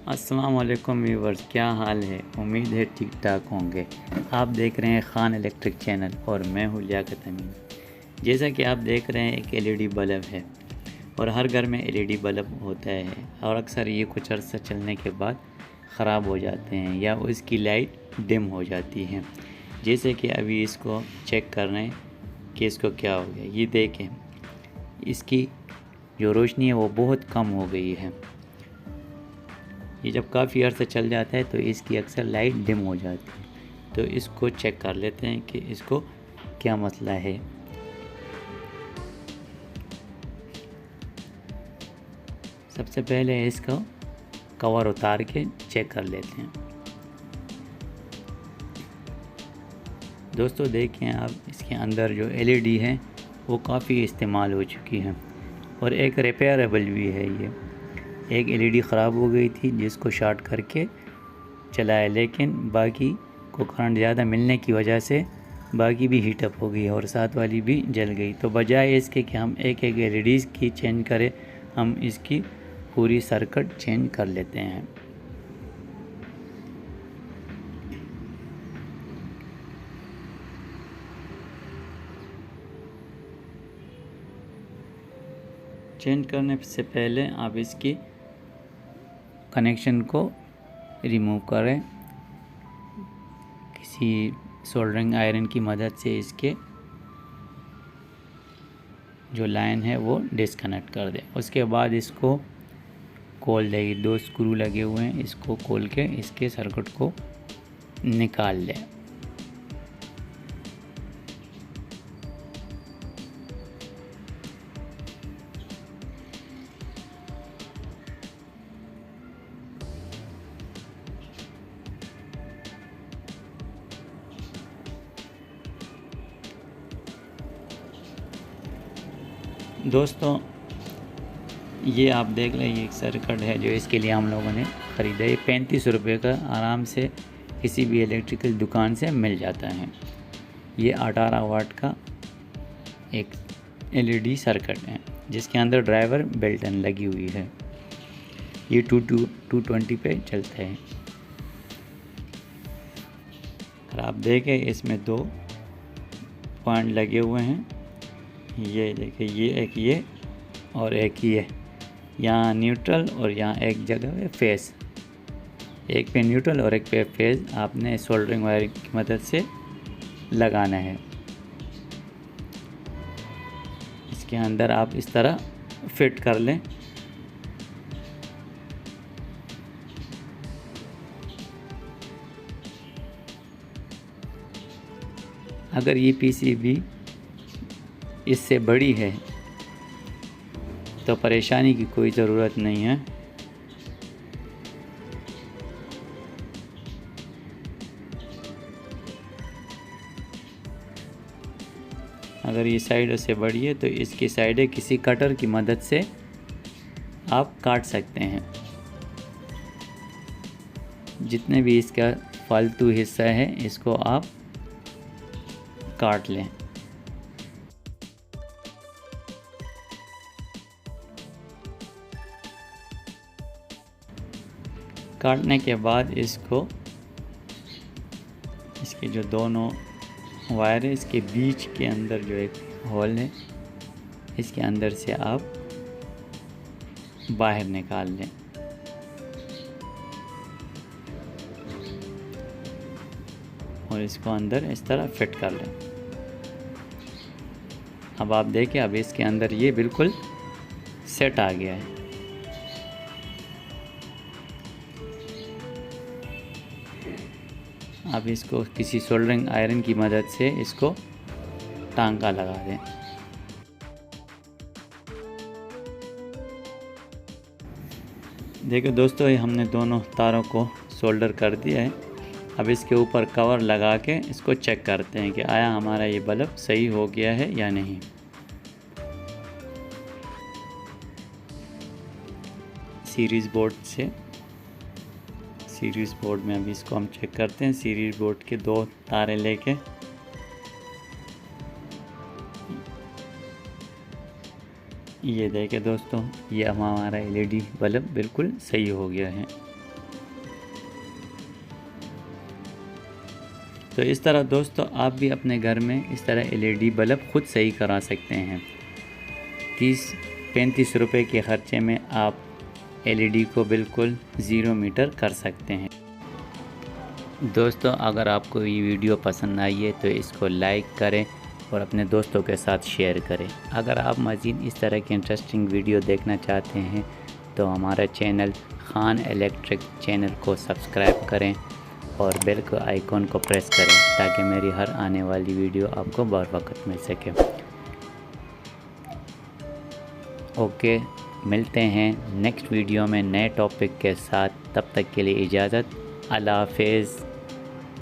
अस्सलाम वालेकुम व्यूवर्स, क्या हाल है। उम्मीद है ठीक ठाक होंगे। आप देख रहे हैं खान इलेक्ट्रिक चैनल और मैं हूँ लियाकत अमीन। जैसा कि आप देख रहे हैं, एक एलईडी बल्ब है और हर घर में एलईडी बल्ब होता है और अक्सर ये कुछ अर्सा चलने के बाद ख़राब हो जाते हैं या उसकी लाइट डिम हो जाती है। जैसे कि अभी इसको चेक कर रहे हैं कि इसको क्या हो गया। ये देखें, इसकी जो रोशनी है वो बहुत कम हो गई है। ये जब काफ़ी अर्सा चल जाता है तो इसकी अक्सर लाइट डिम हो जाती है। तो इसको चेक कर लेते हैं कि इसको क्या मसला है। सबसे पहले इसका कवर उतार के चेक कर लेते हैं। दोस्तों देखें आप, इसके अंदर जो एलईडी है वो काफ़ी इस्तेमाल हो चुकी है और एक रिपेयरेबल भी है। ये एक एलईडी ख़राब हो गई थी जिसको शॉर्ट करके चलाया, लेकिन बाकी को करंट ज़्यादा मिलने की वजह से बाकी भी हीटअप हो गई और साथ वाली भी जल गई। तो बजाय इसके कि हम एक एक एलईडीज़ की चेंज करें, हम इसकी पूरी सर्किट चेंज कर लेते हैं। चेंज करने से पहले आप इसकी कनेक्शन को रिमूव करें। किसी सोल्डरिंग आयरन की मदद से इसके जो लाइन है वो डिस्कनेक्ट कर दें। उसके बाद इसको खोल दें। 2 स्क्रू लगे हुए हैं, इसको खोल के इसके सर्किट को निकाल लें। दोस्तों ये आप देख लें, ये एक सर्किट है जो इसके लिए हम लोगों ने ख़रीदा। ये 35 रुपये का आराम से किसी भी इलेक्ट्रिकल दुकान से मिल जाता है। ये 18 वाट का एक एलईडी सर्किट है जिसके अंदर ड्राइवर बेल्टन लगी हुई है। ये 220 पे चलता है। अगर आप देखें, इसमें 2 पॉइंट लगे हुए हैं। ये देखिए, ये और एक ये, यहाँ न्यूट्रल और यहाँ एक जगह है फेस। एक पे न्यूट्रल और एक पे फेस आपने सोल्डरिंग वायर की मदद से लगाना है। इसके अंदर आप इस तरह फिट कर लें। अगर ये पीसीबी इससे बड़ी है तो परेशानी की कोई ज़रूरत नहीं है। अगर ये साइड से बड़ी है तो इसकी साइडें किसी कटर की मदद से आप काट सकते हैं। जितने भी इसका फालतू हिस्सा है इसको आप काट लें। काटने के बाद इसको, इसके जो दोनों वायर है इसके बीच के अंदर जो एक होल है, इसके अंदर से आप बाहर निकाल लें। और इसको अंदर इस तरह फिट कर लें। अब आप देखें, अब इसके अंदर ये बिल्कुल सेट आ गया है। अब इसको किसी सोल्डरिंग आयरन की मदद से इसको टांका लगा दें। देखो दोस्तों, ये हमने दोनों तारों को सोल्डर कर दिया है। अब इसके ऊपर कवर लगा के इसको चेक करते हैं कि आया हमारा ये बल्ब सही हो गया है या नहीं। सीरीज़ बोर्ड में अभी इसको हम चेक करते हैं। सीरीज़ बोर्ड के 2 तारे लेके ये देखें दोस्तों, ये हमारा एलईडी बल्ब बिल्कुल सही हो गया है। तो इस तरह दोस्तों आप भी अपने घर में इस तरह LED बल्ब खुद सही करा सकते हैं। 30-35 रुपए के ख़र्चे में आप LED को बिल्कुल 0 मीटर कर सकते हैं। दोस्तों अगर आपको ये वीडियो पसंद आई है तो इसको लाइक करें और अपने दोस्तों के साथ शेयर करें। अगर आप मज़ीद इस तरह की इंटरेस्टिंग वीडियो देखना चाहते हैं तो हमारा चैनल खान इलेक्ट्रिक चैनल को सब्सक्राइब करें और बेल को आइकॉन को प्रेस करें ताकि मेरी हर आने वाली वीडियो आपको बर वक्त मिल सके। ओके, मिलते हैं नेक्स्ट वीडियो में नए टॉपिक के साथ। तब तक के लिए इजाज़त। अल्लाह हाफ़िज़।